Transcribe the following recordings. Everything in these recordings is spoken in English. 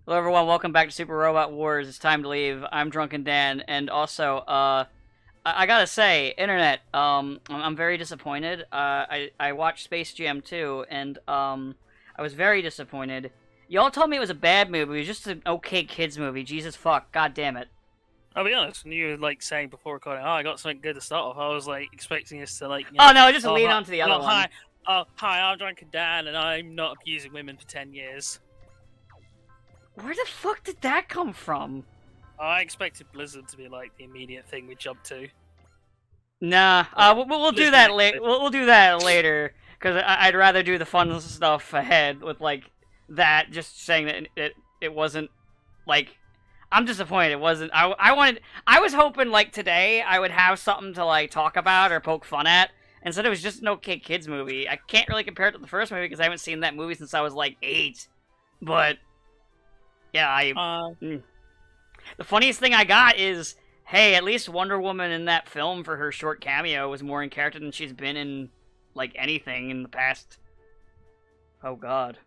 Hello, everyone. Welcome back to Super Robot Wars. It's time to leave. I'm Drunken Dan, and also, I gotta say, Internet. I'm very disappointed. I watched Space Jam 2, and I was very disappointed. Y'all told me it was a bad movie. It was just an okay kids movie. Jesus fuck. God damn it. I'll be honest, when you were like saying before recording, "Oh, I got something good to start off," I was like expecting us to like, Oh no, just "Oh, lead hi, on to the other one. hi, oh, hi, I'm Drunken Dan, and I'm not abusing women for 10 years." Where the fuck did that come from? I expected Blizzard to be like the immediate thing we jump to. Nah. We'll do that later. We'll do that later because I'd rather do the fun stuff ahead with like that. Just saying that it wasn't like. I'm disappointed. It wasn't. I wanted. I was hoping like today I would have something to like talk about or poke fun at. Instead, it was just an okay kids movie. I can't really compare it to the first movie because I haven't seen that movie since I was like 8. But yeah, the funniest thing I got is, hey, at least Wonder Woman in that film for her short cameo was more in character than she's been in like anything in the past. Oh God.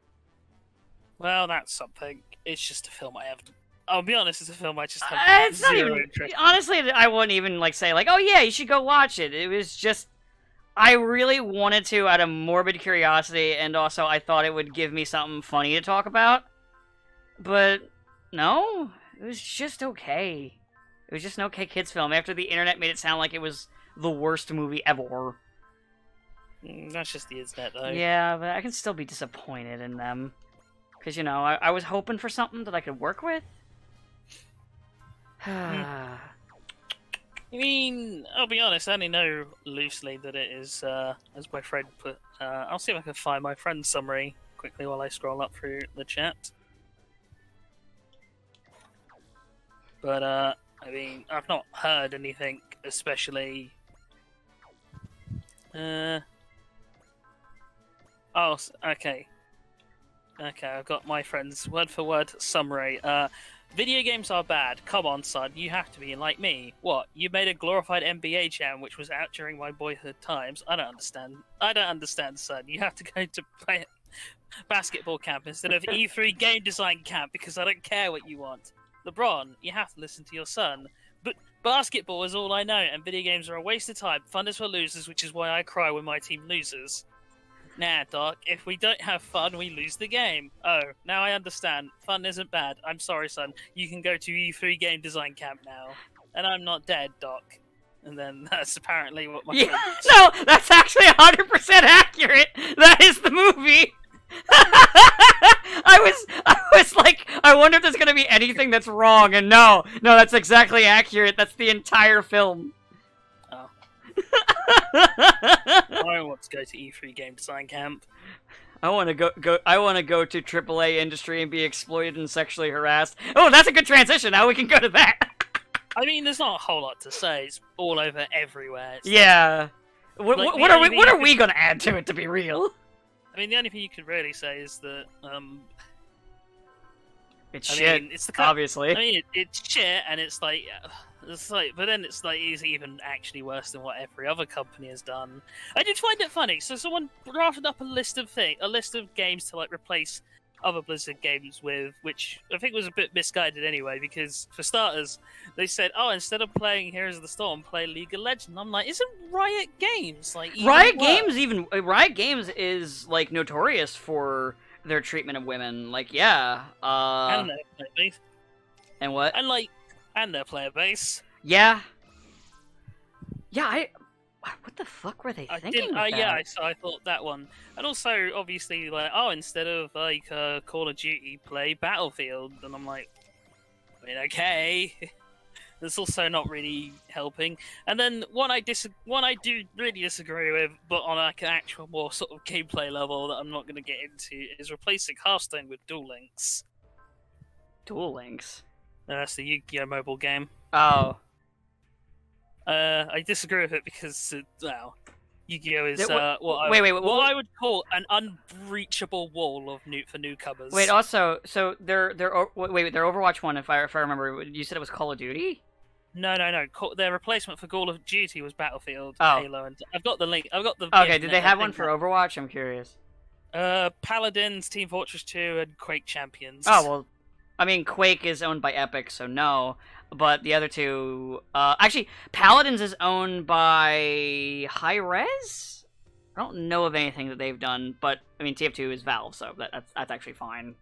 Well, that's something. It's just a film I have. I'll be honest, it's a film I just have It's not zero even. interest. Honestly, I wouldn't even like say like, oh yeah, you should go watch it. It was just I really wanted to out of morbid curiosity, and also I thought it would give me something funny to talk about. But no, it was just okay. It was just an okay kids film. After the internet made it sound like it was the worst movie ever. That's just the internet, though. Yeah, but I can still be disappointed in them. Because, you know, I was hoping for something that I could work with. I mean, I'll be honest, I only know loosely that it is, as my friend put, I'll see if I can find my friend's summary quickly while I scroll up through the chat. But, I mean, I've not heard anything especially... Oh, okay. Okay, I've got my friend's word-for-word summary. Video games are bad. Come on, son. You have to be like me. What? You made a glorified NBA jam, which was out during my boyhood times. I don't understand. I don't understand, son. You have to go to play basketball camp instead of E3 game design camp because I don't care what you want. LeBron, you have to listen to your son. But basketball is all I know, and video games are a waste of time. Fun is for losers, which is why I cry when my team loses. Nah, Doc, if we don't have fun, we lose the game. Oh, now I understand. Fun isn't bad. I'm sorry, son. You can go to E3 game design camp now. And I'm not dead, Doc. And then that's apparently what my No, that's actually 100% accurate. That is the movie. I was like, I wonder if there's gonna be anything that's wrong, and no, that's exactly accurate. That's the entire film. Oh. I want to go to E3 game design camp. I want to go. I want to go to AAA industry and be exploited and sexually harassed. Oh, that's a good transition. Now we can go to that. I mean, there's not a whole lot to say. It's all over everywhere. It's yeah. like, What are we gonna add to it to be real? I mean, the only thing you could really say is that it's shit. Mean, it's obviously. I mean, it's shit, and it's like, but then it's like, it's even actually worse than what every other company has done. I did find it funny. So someone drafted up a list of games to like replace other Blizzard games with, which I think was a bit misguided anyway. Because for starters, they said, "Oh, instead of playing Heroes of the Storm, play League of Legends." I'm like, isn't Riot Games like Riot Games is like notorious for their treatment of women? Like, yeah. And their player base. And what? And their player base. Yeah. Yeah, what the fuck were they thinking with that? Yeah, so I thought that one. And also, obviously, like, oh, instead of, like, Call of Duty, play Battlefield. And I'm like, I mean, okay. That's also not really helping. And then one I do really disagree with, but on like an actual more sort of gameplay level that I'm not going to get into, is replacing Hearthstone with Duel Links. Duel Links? That's the Yu-Gi-Oh! Mobile game. Oh. I disagree with it because, well, Yu-Gi-Oh! Is what I would call an unbreachable wall for newcomers. Wait, also, so their Overwatch one, if I remember, you said it was Call of Duty? No. Their replacement for Call of Duty was Battlefield, oh. Halo, and I've got the link. I've got the. Okay, did they have one for Overwatch? I'm curious. Paladins, Team Fortress 2, and Quake Champions. Oh well, I mean, Quake is owned by Epic, so no. But the other two, actually, Paladins is owned by Hi-Rez. I don't know of anything that they've done, but I mean, TF2 is Valve, so that's actually fine.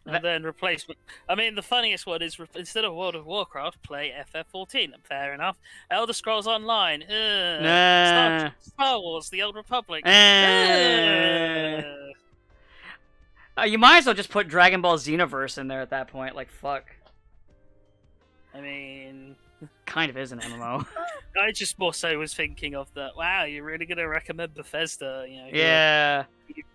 And then replacement. I mean, the funniest one is instead of World of Warcraft, play FF14. Fair enough. Elder Scrolls Online. Star Wars: The Old Republic. You might as well just put Dragon Ball Xenoverse in there at that point. Like, fuck. I mean, kind of is an MMO. I just more so was thinking of that. Wow, you're really gonna recommend Bethesda? You know? Yeah.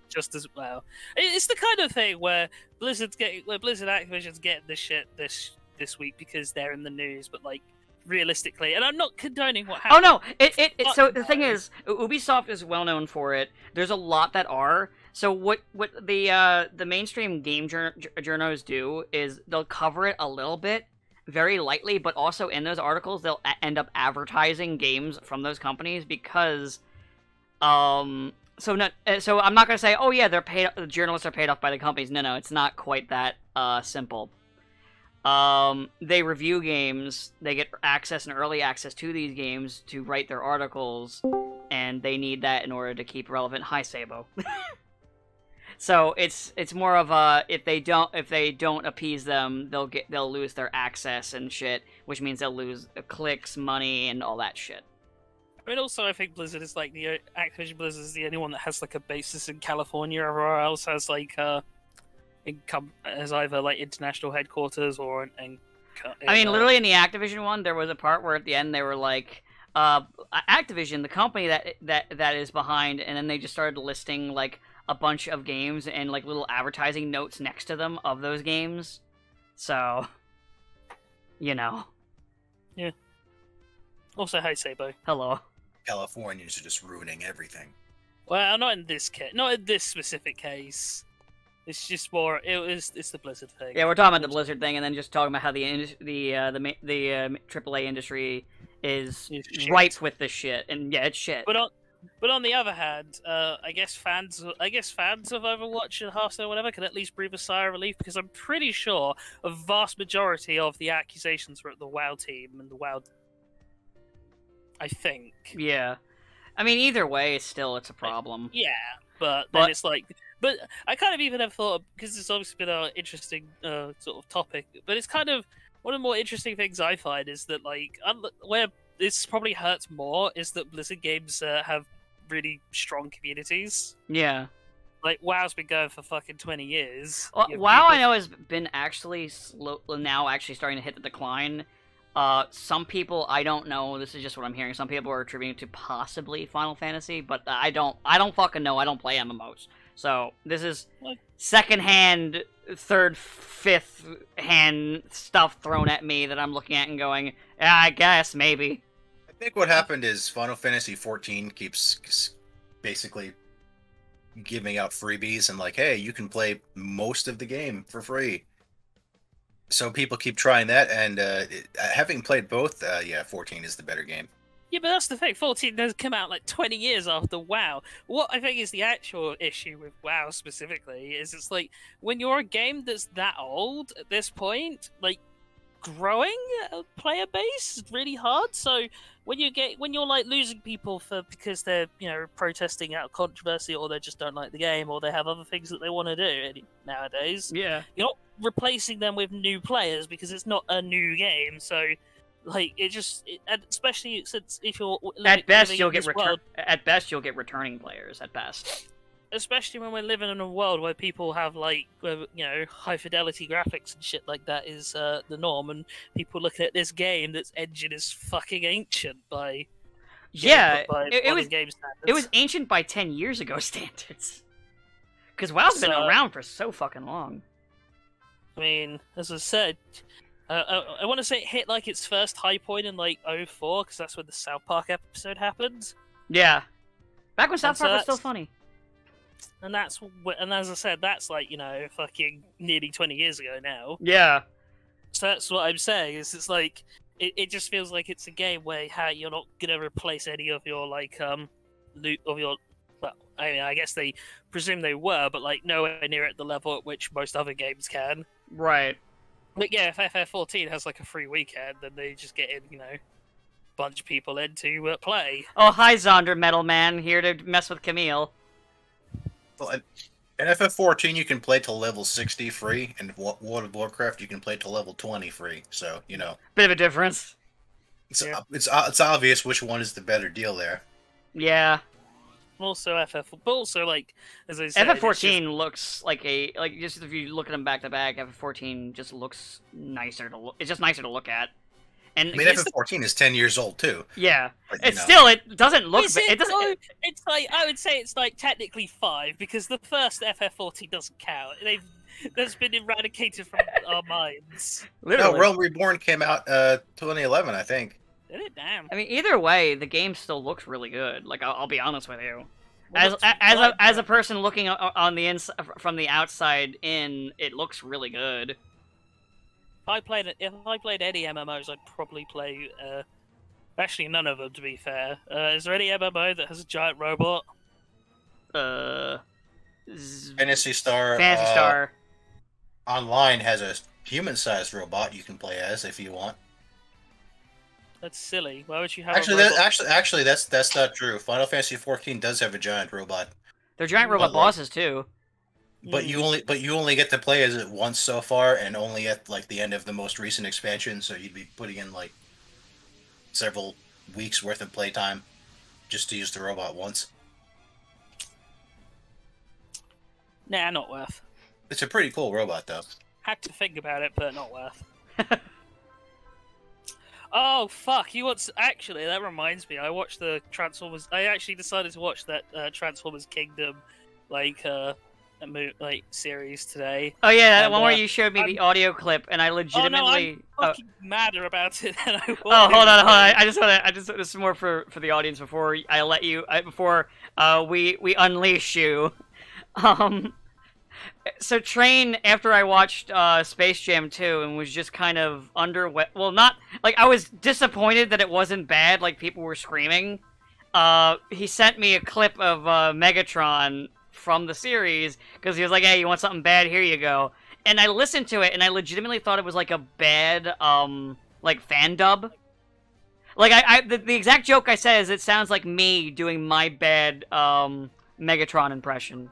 Just as well. It's the kind of thing where Blizzard Activision's getting this shit this week because they're in the news, but like realistically, and I'm not condoning what happened. Oh no! So the thing is, Ubisoft is well known for it. There's a lot that are. So what the mainstream game journos do is they'll cover it a little bit, very lightly, but also in those articles they'll end up advertising games from those companies because, So I'm not gonna say, oh yeah, they're paid. The journalists are paid off by the companies. No, it's not quite that simple. They review games. They get access and early access to these games to write their articles, and they need that in order to keep relevant. Hi, Sabo. So it's more of a if they don't appease them, they'll lose their access and shit, which means they'll lose clicks, money, and all that shit. I mean, also, I think Blizzard is like Activision Blizzard is the only one that has like a basis in California. Everywhere else has like has either like international headquarters or I mean, literally in the Activision one, there was a part where at the end they were like, Activision, the company that is behind, and then they just started listing like a bunch of games and like little advertising notes next to them of those games. So, you know. Yeah. Also, hi Sabo. Hello. Californians are just ruining everything. Well, not in this case. Not in this specific case. It's just more. It's the Blizzard thing. Yeah, we're talking about the Blizzard thing, and then just talking about how the AAA industry is ripe with this shit, and yeah, it's shit. But on the other hand, I guess fans of Overwatch and Hearthstone or whatever can at least breathe a sigh of relief because I'm pretty sure a vast majority of the accusations were at the WoW team and the WoW. I think. Yeah, I mean, either way, it's a problem. Yeah, but then it's like, but I kind of even have thought because it's obviously been an interesting sort of topic, but it's kind of one of the more interesting things I find is that like where this probably hurts more is that Blizzard games have really strong communities. Yeah. Like, WoW's been going for fucking 20 years. Well, WoW, I know, has been actually actually starting to hit the decline. Some people, I don't know, this is just what I'm hearing, some people are attributing it to possibly Final Fantasy, but I don't fucking know, I don't play MMOs. So, this is second-hand, third, fifth-hand stuff thrown at me that I'm looking at and going, yeah, I guess, maybe. I think what happened is Final Fantasy XIV keeps basically giving out freebies and like, hey, you can play most of the game for free. So people keep trying that, and having played both, yeah, 14 is the better game. Yeah, but that's the thing. 14 does come out like 20 years after WoW. What I think is the actual issue with WoW specifically is it's like when you're a game that's that old at this point, like growing a player base is really hard. So when you're like losing people because they're protesting out of controversy or they just don't like the game or they have other things that they want to do nowadays. Yeah, you're not replacing them with new players because it's not a new game. So like especially since if you're at best you'll get returning players at best. Especially when we're living in a world where people have like high fidelity graphics and shit like that is the norm, and people looking at this game that's engine is fucking ancient by it was ancient by 10 years ago standards. Because WoW's been around for so fucking long. I mean, as I said, I want to say it hit like its first high point in like 2004 because that's when the South Park episode happened. Yeah, back when South Park was still funny. And as I said, that's like fucking nearly 20 years ago now. Yeah. So that's what I'm saying. It's like it just feels like it's a game where you're not gonna replace any of your like loot of your. Well, I mean, I guess they presume they were, but like nowhere near at the level at which most other games can. Right. But yeah, if FF14 has like a free weekend, then they just get in, bunch of people in to play. Oh, hi, Zonder Metal Man, here to mess with Camille. Well, in FF14, you can play till level 60 free, and World of Warcraft, you can play till level 20 free. So, Bit of a difference. It's obvious which one is the better deal there. Yeah. Also but also like as I said, FF14 looks like just if you look at them back to back, FF14 just looks nicer to look. It's just nicer to look at. And I mean, FF14 is 10 years old too. Yeah, but, it doesn't look. It doesn't. It's like I would say it's like technically 5 because the first FF14 doesn't count. That's been eradicated from our minds. Literally. No, Realm Reborn came out 2011, I think. Did it? Damn. I mean, either way, the game still looks really good. Like, I'll be honest with you. Well, As a person looking on the from the outside in, it looks really good. If I played any MMOs, I'd probably play. Actually, none of them, to be fair. Is there any MMO that has a giant robot? Phantasy Star. Phantasy Star Online has a human-sized robot you can play as if you want. That's silly. Why would you have? Actually, that's not true. Final Fantasy 14 does have a giant robot. They're giant robot bosses too. But you only get to play as it once so far, and only at like the end of the most recent expansion. So you'd be putting in like several weeks worth of playtime just to use the robot once. Nah, not worth. It's a pretty cool robot, though. Had to think about it, but not worth. Oh fuck! Actually, that reminds me. I watched the Transformers. I actually decided to watch that Transformers Kingdom, series today. Oh yeah, that one where you showed me the audio clip, and I legitimately. Oh no, I'm fucking madder about it than I was. Oh, hold on. I just want this is more for the audience before I let you we unleash you. So Train, after I watched Space Jam 2 and was just kind of underwhelmed. Well, not like I was disappointed that it wasn't bad, like people were screaming. He sent me a clip of Megatron from the series because he was like, "Hey, you want something bad? Here you go." And I listened to it, and I legitimately thought it was like a bad fan dub. Like the exact joke I said is, it sounds like me doing my bad Megatron impression.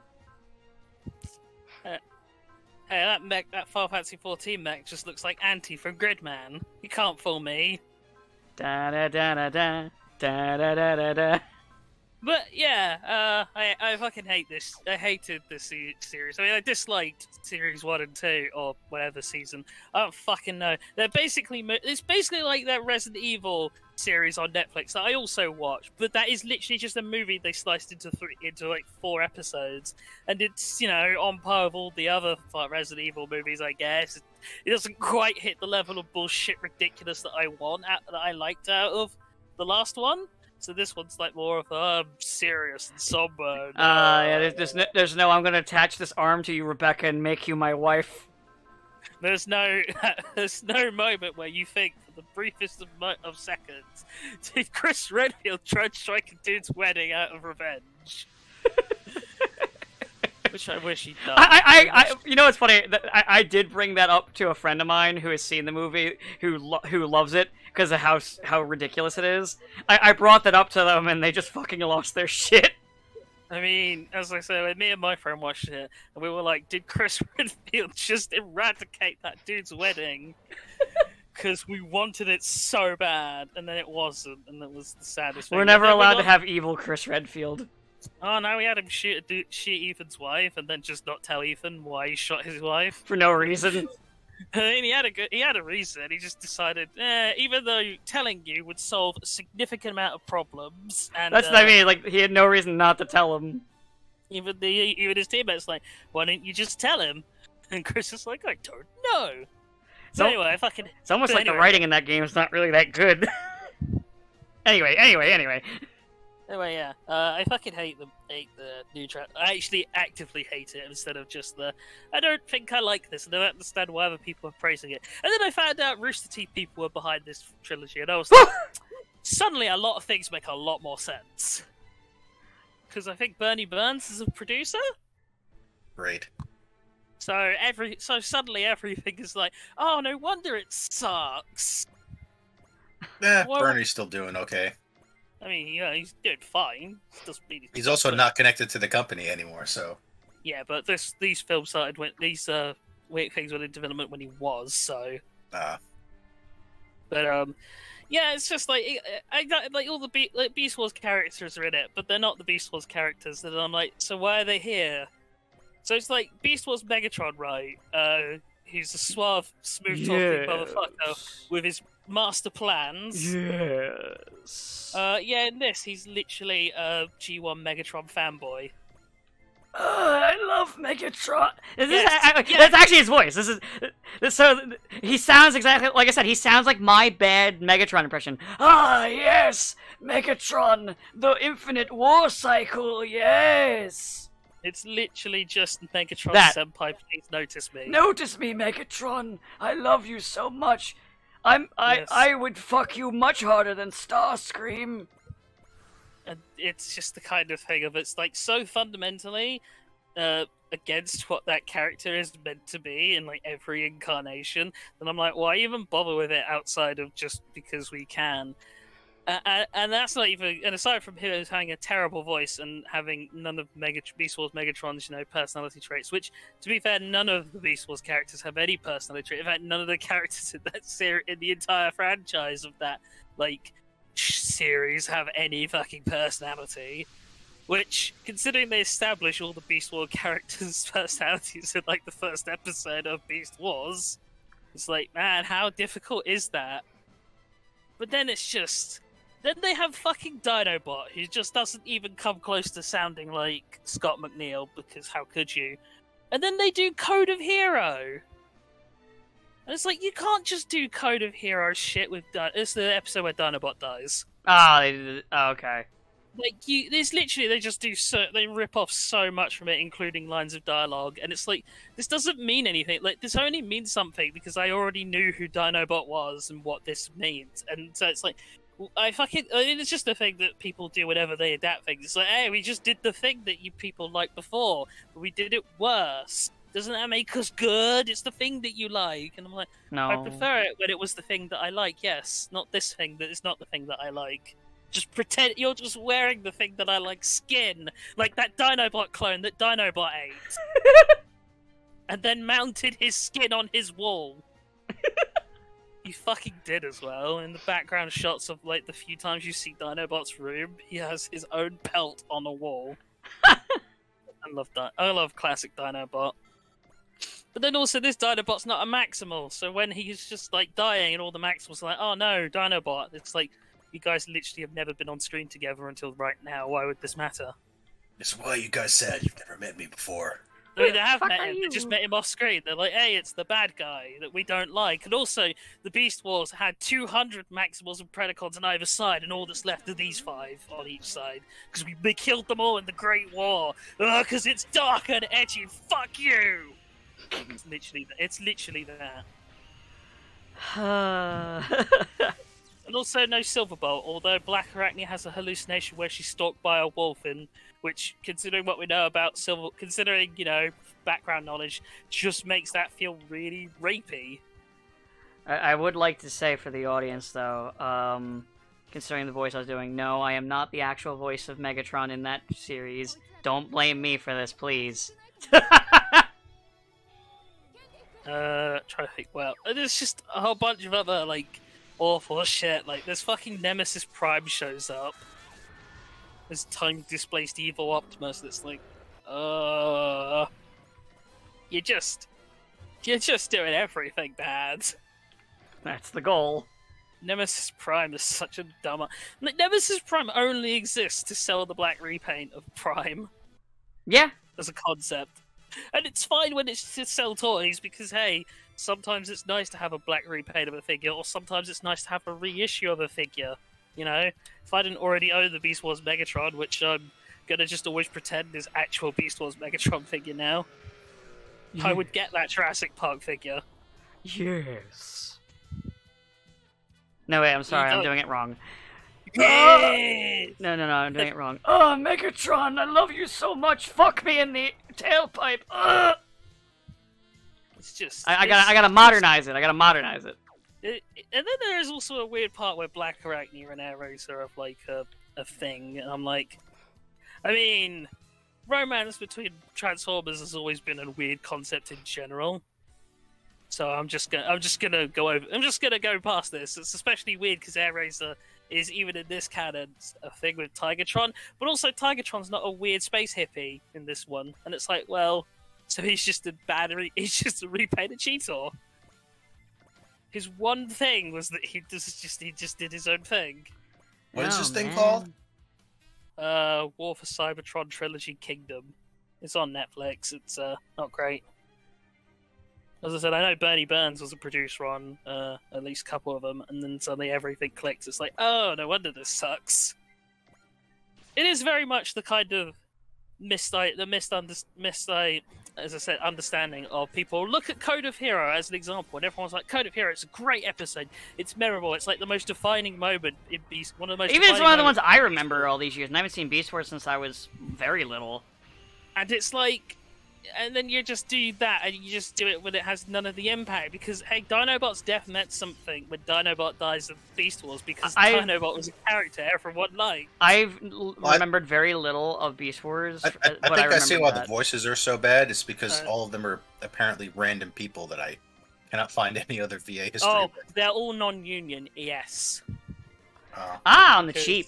Hey, that Final Fantasy 14 mech just looks like Anti from Gridman. You can't fool me. Da da da da da da da da da da. But yeah, I fucking hate this. I hated this series. I mean, I disliked series 1 and 2 or whatever season. I don't fucking know. It's basically like that Resident Evil series on Netflix that I also watched, but that is literally just a movie they sliced into like 4 episodes, and it's on par with all the other Resident Evil movies, I guess. It doesn't quite hit the level of bullshit ridiculous that I liked out of the last one. So this one's like more of serious and somber. Yeah, there's no I'm gonna attach this arm to you, Rebecca, and make you my wife. There's no moment where you think, for the briefest of seconds, did Chris Redfield try to strike a dude's wedding out of revenge? Which I wish he'd done. You know what's funny? I did bring that up to a friend of mine who has seen the movie, who loves it because of how ridiculous it is. I brought that up to them, and they just fucking lost their shit. I mean, as I said, me and my friend watched it, and we were like, did Chris Redfield just eradicate that dude's wedding? Because we wanted it so bad, and then it wasn't, and that was the saddest thing. We're never allowed to have evil Chris Redfield. Oh no, we had him shoot Ethan's wife, and then just not tell Ethan why he shot his wife for no reason. I mean, he had a reason. He just decided, even though telling you would solve a significant amount of problems, and that's what I mean. Like, he had no reason not to tell him. Even his teammates like, why didn't you just tell him? And Chris is like, I don't know. So anyway, it's almost like the writing in that game is not really that good. Anyway. Anyway, yeah, I fucking hate the new track. I actually actively hate it instead of just I don't think I like this, and I don't understand why other people are praising it. And then I found out Rooster Teeth people were behind this trilogy, and I was like, suddenly a lot of things make a lot more sense. Because I think Bernie Burns is a producer? Great. So suddenly everything is like, oh, no wonder it sucks. Well, Bernie's still doing okay. I mean, yeah, he's doing fine. Doesn't mean He's also not connected to the company anymore, so. Yeah, but these films started when these weird things were in development when he was, so. But yeah, it's just like I got like all the Beast Wars characters are in it, but they're not the Beast Wars characters. And I'm like, so why are they here? So it's like Beast Wars Megatron, right? He's a suave, smooth-talking motherfucker with his master plans. Yes. Yeah, in this, he's literally a G1 Megatron fanboy. I love Megatron. That's actually his voice. So he sounds exactly like I said. He sounds like my bad Megatron impression. Ah, yes, Megatron, the Infinite War Cycle. Yes. It's literally just Megatron senpai. Please notice me. Notice me, Megatron. I love you so much. I would fuck you much harder than Starscream. And it's just the kind of thing of it's like so fundamentally against what that character is meant to be in like every incarnation. And I'm like, why even bother with it outside of just because we can? And that's not even. And aside from him having a terrible voice and having none of Beast Wars Megatron's personality traits, which to be fair, none of the Beast Wars characters have any personality trait. In fact, none of the characters in that in the entire franchise of that series have any fucking personality, which, considering they establish all the Beast Wars characters' personalities in like the first episode of Beast Wars, it's like, man, how difficult is that? But then it's just, then they have fucking Dinobot, who just doesn't even come close to sounding like Scott McNeil, because how could you? And then they do Code of Hero. And it's like, you can't just do Code of Hero shit with... It's the episode where Dinobot dies. Okay. Like, there's literally, they just do they rip off so much from it, including lines of dialogue, and it's like, this doesn't mean anything. Like, this only means something because I already knew who Dinobot was and what this means. And so it's like, it's just a thing that people do whenever they adapt things. It's like, hey, we just did the thing that you people liked before, but we did it worse. Doesn't that make us good? It's the thing that you like. And I'm like, no. I prefer it when it was the thing that I like, yes. Not this thing that is not the thing that I like. Just pretend you're just wearing the thing that I like skin. Like that Dinobot clone that Dinobot ate. And then mounted his skin on his wall. You fucking did as well. In the background shots of like the few times you see Dinobot's room, he has his own pelt on a wall. I love classic Dinobot. But then also, this Dinobot's not a Maximal, so when he's just, like, dying and all the Maximals are like, oh no, Dinobot, it's like, you guys literally have never been on screen together until right now, why would this matter? It's why you guys said you've never met me before. I mean, they have met him, they just met him off screen. They're like, hey, it's the bad guy that we don't like. And also, the Beast Wars had 200 Maximals and Predacons on either side, and all that's left are these 5 on each side. Because we killed them all in the Great War. Because it's dark and edgy, fuck you! It's literally that. And also no Silverbolt, although Black Arachne has a hallucination where she's stalked by a wolf, in which, considering what we know about considering, background knowledge, just makes that feel really rapey. I would like to say for the audience, though, considering the voice I was doing, no, I am not the actual voice of Megatron in that series. Don't blame me for this, please. Try to think. Well, there's just a whole bunch of other awful shit. Like this fucking Nemesis Prime shows up. This time displaced evil Optimus. That's like, you're just doing everything bad. That's the goal. Nemesis Prime is such a dumber. Nemesis Prime only exists to sell the black repaint of Prime. Yeah, as a concept. And it's fine when it's to sell toys, because, hey, sometimes it's nice to have a black repaint of a figure, or sometimes it's nice to have a reissue of a figure, If I didn't already own the Beast Wars Megatron, which I'm gonna just always pretend is actual Beast Wars Megatron figure now, I would get that Jurassic Park figure. Yes. No, wait, I'm sorry, I'm doing it wrong. Yes! No, I'm doing it wrong. Oh, Megatron, I love you so much. Fuck me in the tailpipe. It's just I gotta modernize it. I gotta modernize it. And then there's also a weird part where Black Arachne and Air Racer are like a thing, and I'm like, I mean, romance between Transformers has always been a weird concept in general. So I'm just gonna go past this. It's especially weird because Air Racer is, even in this canon, a thing with Tigatron, but also Tigatron's not a weird space hippie in this one, and it's like, well, so he's just a repainted Cheetor. His one thing was that he just did his own thing. What is this thing called? War for Cybertron Trilogy Kingdom. It's on Netflix. It's not great. As I said, I know Bernie Burns was a producer on at least a couple of them, and then suddenly everything clicks. It's like, oh, no wonder this sucks. It is very much the kind of as I said, understanding of people. Look at Code of Hero as an example, and everyone's like, Code of Hero, it's a great episode. It's memorable. It's like the most defining moment in Beast. One of the most. Even it's one of the ones I remember all these years, and I haven't seen Beast Wars since I was very little. And it's like, and then you just do that, and you just do it when it has none of the impact. Because hey, Dinobot's death meant something when Dinobot dies in Beast Wars, because Dinobot was a character from one night. I've remembered very little of Beast Wars. I think I see why the voices are so bad. It's because all of them are apparently random people that I cannot find any other VA history. Oh, they're all non-union. Yes. On the cheap.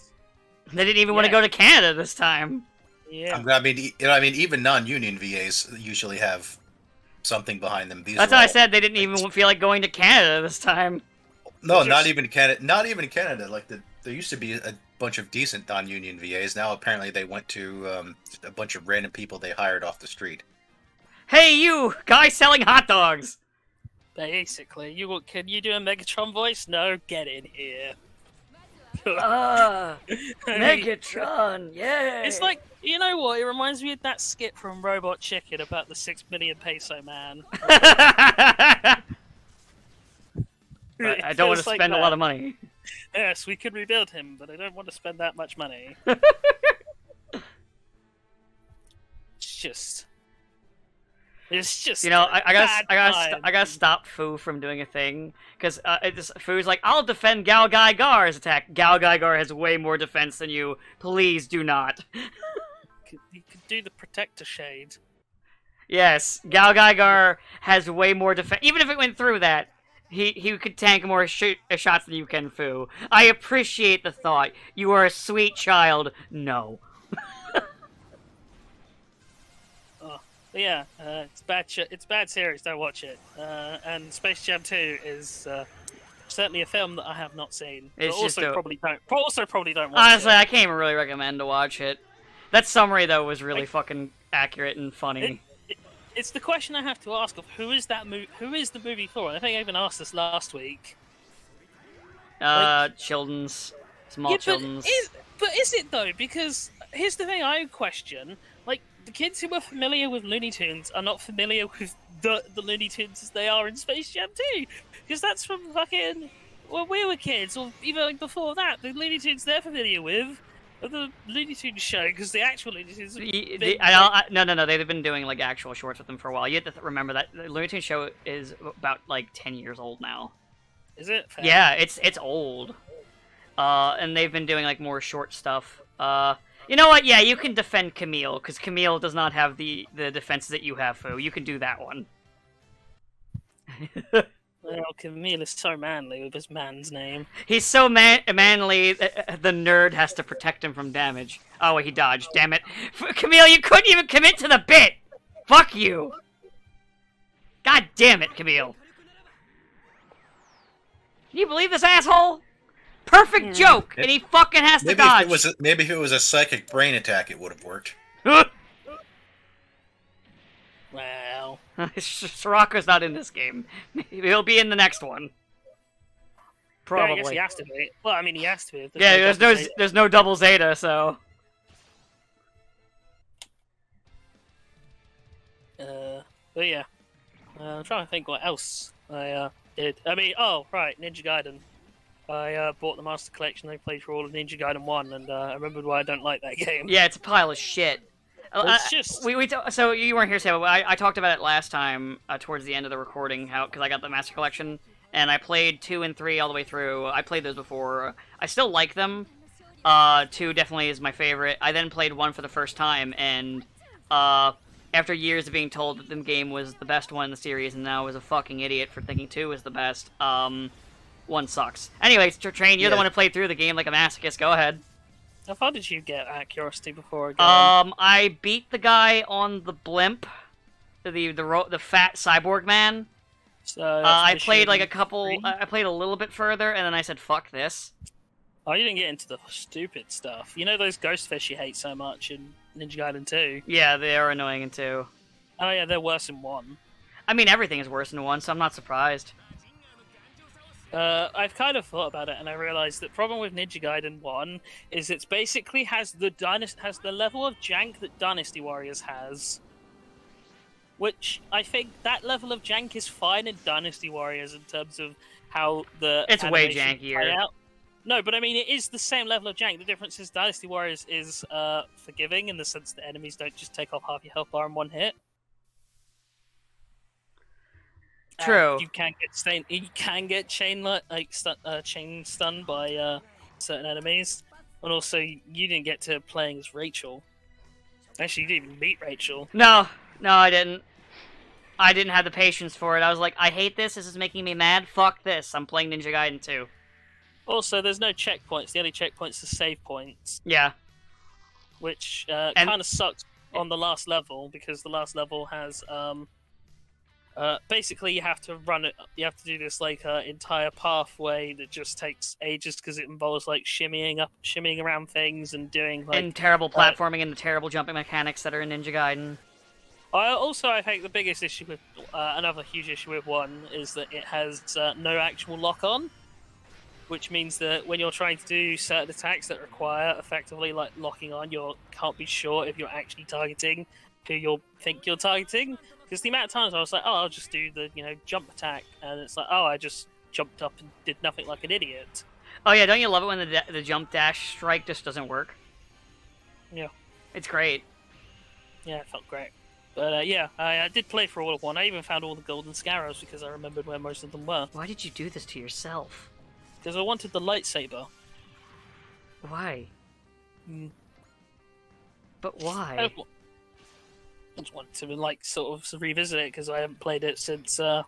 They didn't even want to go to Canada this time. Yeah. I mean, even non-union VAs usually have something behind them. That's why I said they didn't even feel like going to Canada this time. No, not even Canada. Not even Canada. Like there used to be a bunch of decent non-union VAs. Now apparently they went to a bunch of random people they hired off the street. Hey, you guy selling hot dogs. Basically, can you do a Megatron voice? No, get in here. Megatron, yeah. It's like, you know what? It reminds me of that skit from Robot Chicken about the 6 million peso man. I don't want to spend a lot of money. Yes, we could rebuild him, but I don't want to spend that much money. It's just. You know, I gotta stop Fu from doing a thing, because Fu's like, I'll defend Gal Gaigar's attack. Gal Gaigar has way more defense than you. Please do not. You could do the Protector Shade. Yes, Gal Gaigar has way more defense. Even if it went through that, he could tank more shots than you can, Fu. I appreciate the thought. You are a sweet child. No. Yeah, it's bad. It's bad series. Don't watch it. And Space Jam 2 is certainly a film that I have not seen. But also probably don't watch Honestly, it. I can't even really recommend to watch it. That summary though was really fucking accurate and funny. It's the question I have to ask of who is the movie for? I think I even asked this last week. Children's, small children's. But is it though? Because here's the thing I question. Like, the kids who are familiar with Looney Tunes are not familiar with the Looney Tunes as they are in Space Jam 2. Because that's from fucking when we were kids, or even like before that. The Looney Tunes they're familiar with are the Looney Tunes show, because the actual Looney Tunes... No, they've been doing like actual shorts with them for a while. You have to remember that the Looney Tunes show is about like 10 years old now. Is it? Fair. Yeah, it's old. And they've been doing like more short stuff. You know what? Yeah, you can defend Camille, because Camille does not have the defenses that you have, Fu. You can do that one. Well, Camille is so manly with his man's name. He's so manly, the nerd has to protect him from damage. Oh, he dodged. Damn it. Camille, you couldn't even commit to the bit! Fuck you! God damn it, Camille. Can you believe this asshole? Perfect joke, and he fucking has to dodge. Maybe if it was a psychic brain attack, it would have worked. Wow. Soraka's not in this game. He'll be in the next one. Probably. Yeah, I guess he has to be. Well, I mean, he has to be. Yeah, there's no double Zeta, so. But yeah, I'm trying to think what else I did. I mean, oh right, Ninja Gaiden. I bought the Master Collection. I played through all of Ninja Gaiden 1, and I remembered why I don't like that game. Yeah, it's a pile of shit. It's just So you weren't here, Sam, but I talked about it last time towards the end of the recording, because I got the Master Collection, and I played 2 and 3 all the way through. I played those before. I still like them. 2 definitely is my favorite. I then played 1 for the first time, and after years of being told that the game was the best one in the series, and now I was a fucking idiot for thinking 2 was the best, 1 sucks. Anyways, Train, you're the one who played through the game like a masochist. Go ahead. How far did you get at Curiosity before? I beat the guy on the blimp, the fat cyborg man. So I played like a couple. I played a little bit further, and then I said, "Fuck this." Oh, you didn't get into the stupid stuff. You know those ghost fish you hate so much in Ninja Gaiden 2? Yeah, they are annoying in 2. Oh yeah, they're worse in 1. I mean, everything is worse in 1, so I'm not surprised. I've kind of thought about it, and I realized the problem with Ninja Gaiden 1 is it basically has the level of jank that Dynasty Warriors has, which I think that level of jank is fine in Dynasty Warriors in terms of how the it's way animations jankier. play out. No, but I mean, it is the same level of jank. The difference is Dynasty Warriors is forgiving in the sense that enemies don't just take off half your health bar in one hit. True. You can get chain stunned by certain enemies, and also you didn't get to playing as Rachel. Actually, you didn't even meet Rachel. No, I didn't. I didn't have the patience for it. I was like, I hate this. This is making me mad. Fuck this. I'm playing Ninja Gaiden 2. Also, there's no checkpoints. The only checkpoints are save points. Yeah. Which kind of sucks on the last level, because the last level has basically you have to run it. You have to do this like entire pathway that just takes ages because it involves like shimmying around things and doing like and terrible platforming and the terrible jumping mechanics that are in Ninja Gaiden. I think the biggest issue with another huge issue with 1 is that it has no actual lock on, which means that when you're trying to do certain attacks that require effectively like locking on, you can't be sure if you're actually targeting who you think you're targeting. Because the amount of times I was like, oh, I'll just do the jump attack, and it's like, oh, I just jumped up and did nothing like an idiot. Oh yeah, don't you love it when the jump dash strike just doesn't work? Yeah, it's great. Yeah, it felt great. But yeah, I did play for all of 1. I even found all the golden scarrows because I remembered where most of them were. Why did you do this to yourself? Because I wanted the lightsaber. Why? But why? I just wanted to like sort of revisit it because I haven't played it since. I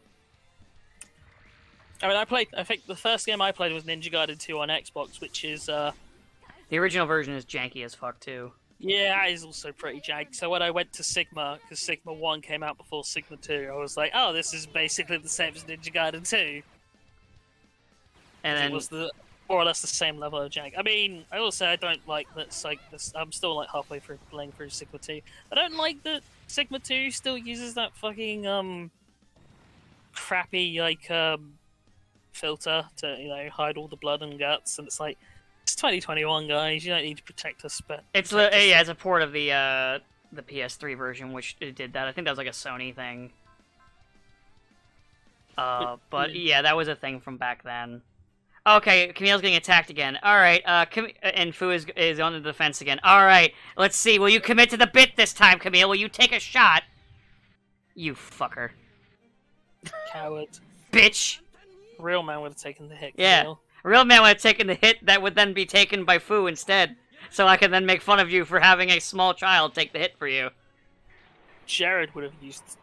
think the first game I played was Ninja Gaiden 2 on Xbox, which is the original version is janky as fuck too. Yeah, it is also pretty janky. So when I went to Sigma, because Sigma 1 came out before Sigma 2, I was like, oh, this is basically the same as Ninja Gaiden 2. And then it was more or less the same level of jank. I mean, I will say I don't like that. Like this, I'm still like halfway through playing through Sigma 2. I don't like that Sigma 2 still uses that fucking crappy like filter to hide all the blood and guts, and it's like it's 2021, guys. You don't need to protect us. But it's it's a port of the PS3 version, which it did that. I think that was like a Sony thing. But yeah, that was a thing from back then. Okay, Camille's getting attacked again. Alright, and Fu is on the defense again. Alright, let's see. Will you commit to the bit this time, Camille? Will you take a shot? You fucker. Coward. Bitch! Real man would have taken the hit, yeah. Camille. Real man would have taken the hit that would then be taken by Fu instead. So I can then make fun of you for having a small child take the hit for you. Jared would have used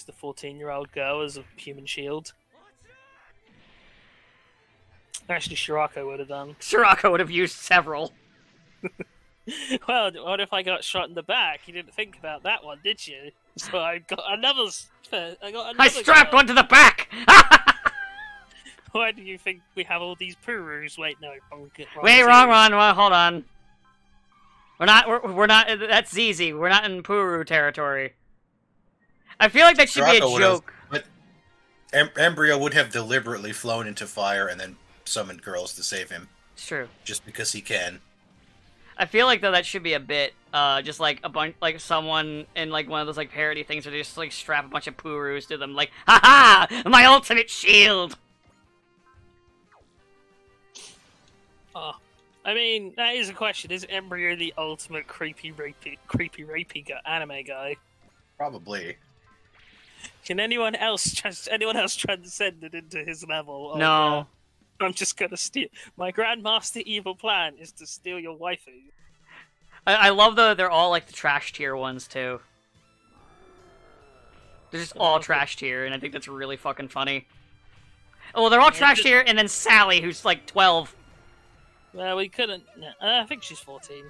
the 14-year-old girl as a human shield. Actually, Shirako would have done. Shirako would have used several. Well, what if I got shot in the back? You didn't think about that one, did you? So I got another. I strapped one to the back. Why do you think we have all these Purus? Wait, no. Wrong. Hold on. We're not. That's ZZ. We're not in Puru territory. I feel like that should be a joke. But Embryo would have deliberately flown into fire and then summoned girls to save him. It's true. Just because he can. I feel like though that should be a bit, just like a bunch, like someone in like one of those like parody things where they just like strap a bunch of Purus to them, like, haha, my ultimate shield. I mean, that is a question. Is Embryo the ultimate creepy, rapey anime guy? Probably. Can anyone else transcend it into his level? No. I'm just gonna steal. My grandmaster evil plan is to steal your waifu. I love though they're all like the trash tier ones too. They're just all trash tier, and I think that's really fucking funny. Well, they're all trash tier, and then Sally, who's like 12. Well, we couldn't. I think she's 14.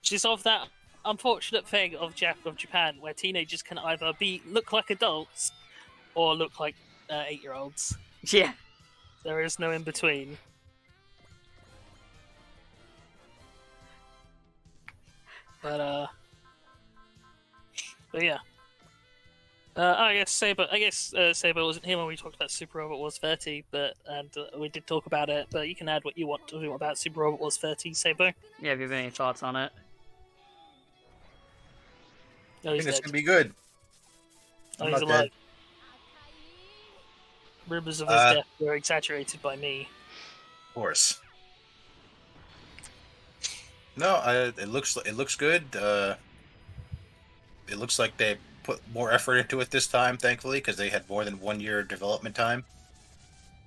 She's of that unfortunate thing of Japan, where teenagers can either look like adults or look like 8-year-olds. Yeah. There is no in between. But yeah. I guess Saber wasn't here when we talked about Super Robot Wars 30, and we did talk about it. But you can add what you want to about Super Robot Wars 30, Saber. Yeah, if you have any thoughts on it. No, I he's think it's dead. gonna be good. Oh, I'm he's not alive. dead. Rumors of his death were exaggerated by me. Of course. No, it looks good. It looks like they put more effort into it this time, thankfully, because they had more than 1 year development time,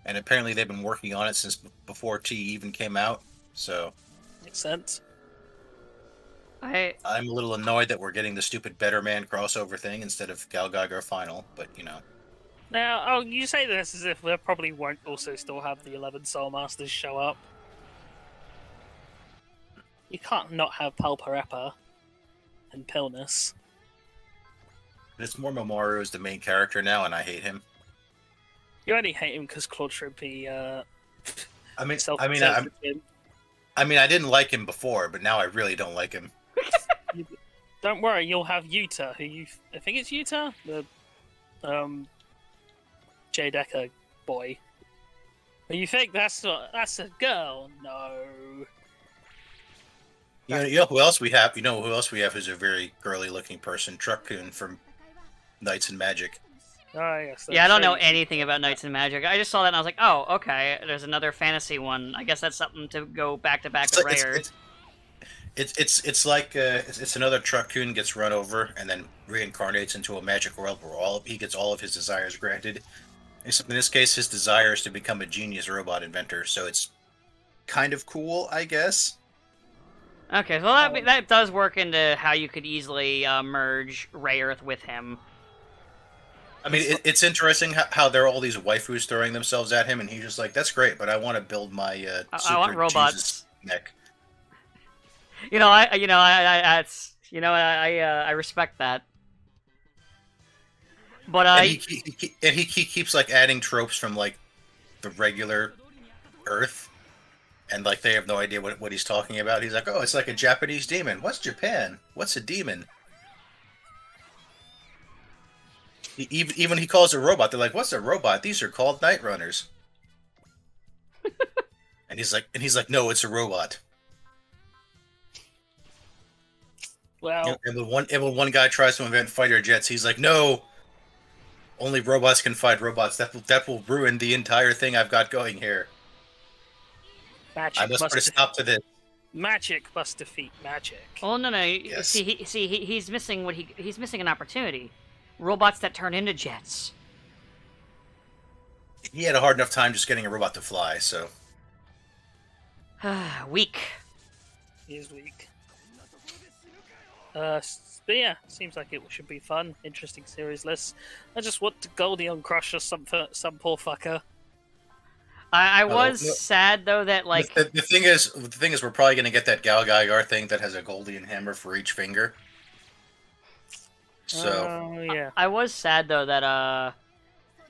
and apparently they've been working on it since before T even came out. So Makes sense. I'm a little annoyed that we're getting the stupid Better Man crossover thing instead of Gal Gadot Final, but you know. Now, you say this as if they probably won't also still have the 11 Soul Masters show up. You can't not have Palpareppa and Pilnus. It's more Mamoru is the main character now, and I hate him. You only hate him because Claude Shrimpy, I mean, him. I didn't like him before, but now I really don't like him. Don't worry, you'll have Yuta, I think it's Yuta? The, J Decker boy. You think that's a girl? No. You know who else we have? You know who else we have who's a very girly-looking person? Truck-kun from Knights and Magic. Oh, yes. Yeah, I don't know anything about Knights and Magic. I just saw that and I was like, oh, okay, there's another fantasy one. I guess that's something to go back to back with Rare. It's like it's another Truck-kun gets run over and then reincarnates into a magic world where he gets all of his desires granted. Except in this case, his desire is to become a genius robot inventor. So it's kind of cool, I guess. Okay, so that does work into how you could easily merge Rayearth with him. I mean, it's interesting how there are all these waifus throwing themselves at him, and he's just like, "That's great, but I want to build my super I want robots." Jesus neck." I respect that. But and he keeps like adding tropes from like the regular Earth. And, like, they have no idea what he's talking about. He's like, oh, it's like a Japanese demon. What's Japan? What's a demon? Even he calls it a robot. They're like, what's a robot? These are called Night Runners. and he's like, no, it's a robot. Well... And when one guy tries to invent fighter jets, he's like, no, only robots can fight robots. That will ruin the entire thing I've got going here. I must put a stop to this. Magic must defeat magic. Oh no! Yes. He's missing he's missing an opportunity. Robots that turn into jets. He had a hard enough time just getting a robot to fly, so. Weak. He is weak. But yeah, seems like it should be fun. Interesting series list. I just want Goldie on Crush or some poor fucker. I was sad though that like the thing is we're probably gonna get that Gal Gadot thing that has a Goldian hammer for each finger. So yeah, I was sad though that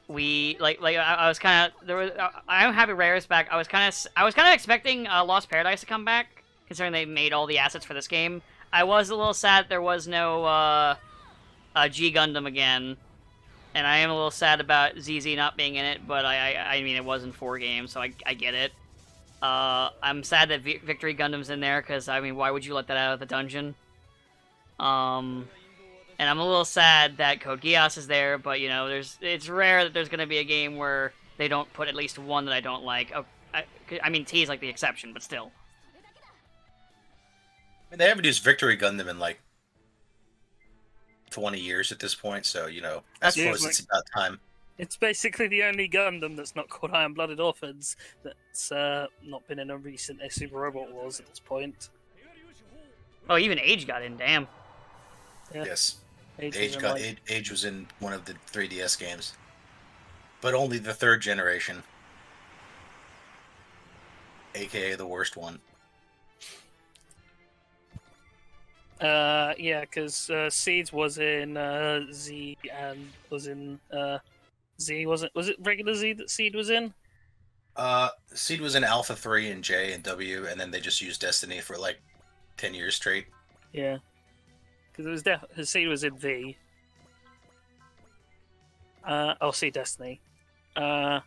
we I was kind of I'm happy Rare's back. I was kind of expecting Lost Paradise to come back, considering they made all the assets for this game. I was a little sad there was no G Gundam again. And I am a little sad about ZZ not being in it, but I mean, it was in 4 games, so I get it. I'm sad that Victory Gundam's in there, because, I mean, why would you let that out of the dungeon? And I'm a little sad that Code Geass is there, but, you know, it's rare that there's going to be a game where they don't put at least one that I don't like. I mean, T is like the exception, but still. mean, they haven't used Victory Gundam in like 20 years at this point, so I suppose it's about time. It's basically the only Gundam that's not called Iron Blooded Orphans that's not been in a recent Super Robot Wars at this point. Oh, even Age got in. Damn. Yeah. Yes, Age Age was in one of the 3DS games, but only the third generation, aka the worst one. Yeah, because Seeds was in Z and was in Z. Was it regular Z that Seed was in? Seed was in Alpha 3 and J and W, and then they just used Destiny for like 10 years straight. Yeah, because it was Seed was in V. See Destiny. Let's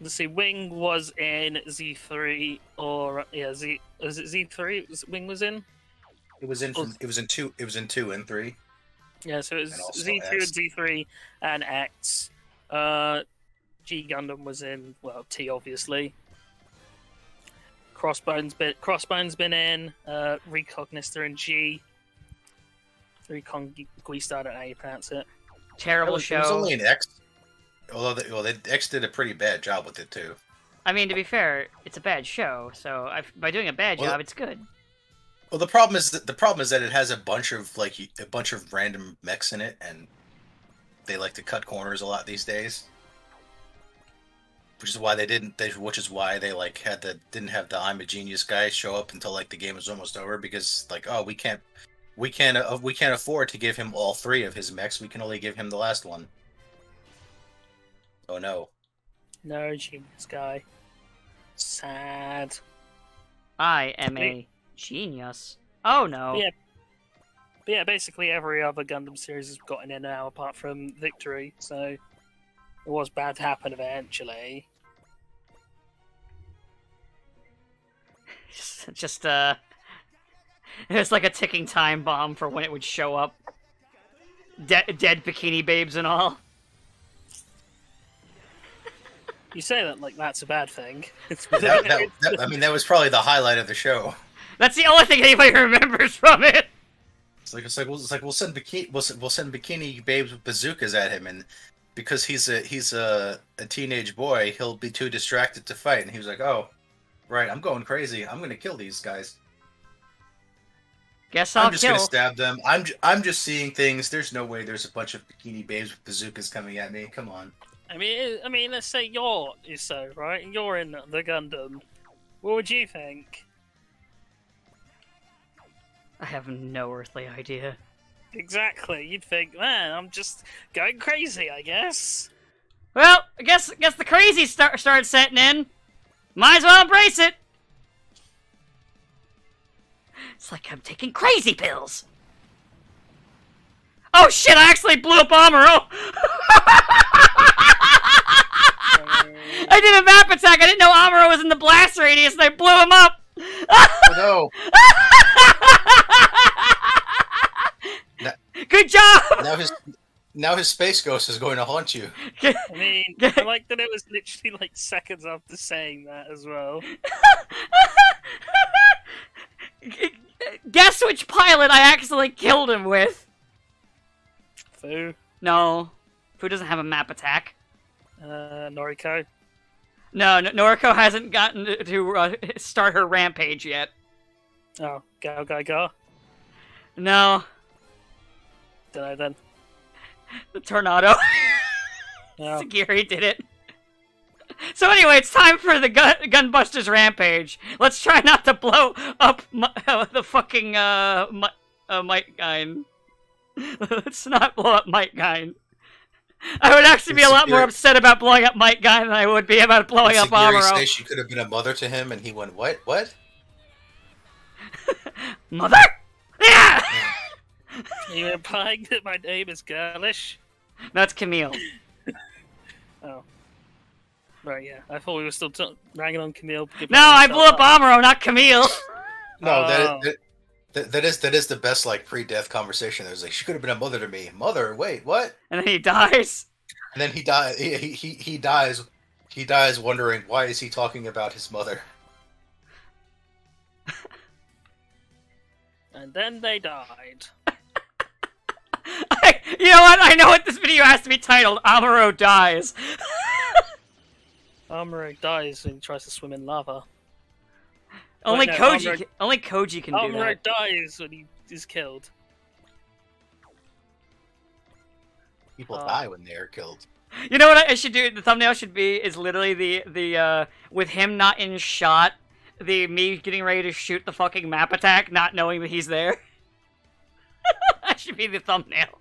see, Wing was in Z3 or Z. Was it Z3? Wing was in. It was in. It was in two. It was in 2 and 3. Yeah, so it was Z2 and Z3 and X. G Gundam was in T obviously. Crossbone's been in. Recognister in G. Reconquista, I don't know how you pronounce it. Terrible show. It was only an X. Although X did a pretty bad job with it too. I mean, to be fair, it's a bad show, so by doing a bad job, it's good. Well, the problem is that it has a bunch of random mechs in it, and they like to cut corners a lot these days. Which is why they didn't have the I'm a Genius guy show up until like the game was almost over, because like, oh, we can't afford to give him all 3 of his mechs. We can only give him the last one. Oh no. No Genius guy. Sad. I am a genius. Oh no. Yeah, basically every other Gundam series has gotten in now apart from Victory, so it was bound to happen eventually. Just it's like a ticking time bomb for when it would show up. Dead bikini babes and all. You say that like that's a bad thing. I mean, that was probably the highlight of the show. That's the only thing anybody remembers from it. It's like we'll send bikini babes with bazookas at him, and because he's a teenage boy, he'll be too distracted to fight. And he was like, "Oh, right, I'm going crazy. I'm gonna kill these guys. Guess I'm just gonna stab them. I'm just seeing things. There's no way there's a bunch of bikini babes with bazookas coming at me. Come on." I mean, let's say you're Iso, right? And you're in the Gundam. What would you think? I have no earthly idea. Exactly. You'd think, man, I'm just going crazy, I guess. Well, I guess the crazy started setting in. Might as well embrace it. It's like I'm taking crazy pills. Oh shit! I actually blew up Amuro. I did a map attack. I didn't know Amuro was in the blast radius, and I blew him up. Oh no! Good job. Now his space ghost is going to haunt you. I mean, I like that it was literally like seconds after saying that as well. Guess which pilot I accidentally killed him with? Fu. No. Fu doesn't have a map attack. Noriko. No, Noriko hasn't gotten to start her rampage yet. Oh, Go. No. Dunno then. The Tornado. No. Sagiri did it. So anyway, it's time for the Gunbusters rampage. Let's try not to blow up the fucking Might Guy. Let's not blow up Might Guy. I would actually be a lot more upset about blowing up Might Guy than I would be about blowing up Amuro. Say she could have been a mother to him, and he went, "What? What? Mother? Yeah." Are you implying that my name is girlish? That's Camille. Oh. Right, yeah. I thought we were still ragging on Camille. No, I blew up Amuro, not Camille. No, that is the best like pre-death conversation. It was like, she could have been a mother to me. Mother, wait, what? And then he dies. And then he dies. He dies. He dies wondering why is he talking about his mother. And then they died. You know what? I know what this video has to be titled. Amuro dies. Amuro dies when he tries to swim in lava. Only Wait, no, only Koji can do Amuro that. dies when he is killed. People die when they are killed. You know what I should do? The thumbnail should be is literally the with him not in shot, me getting ready to shoot the fucking map attack, not knowing that he's there. That should be the thumbnail.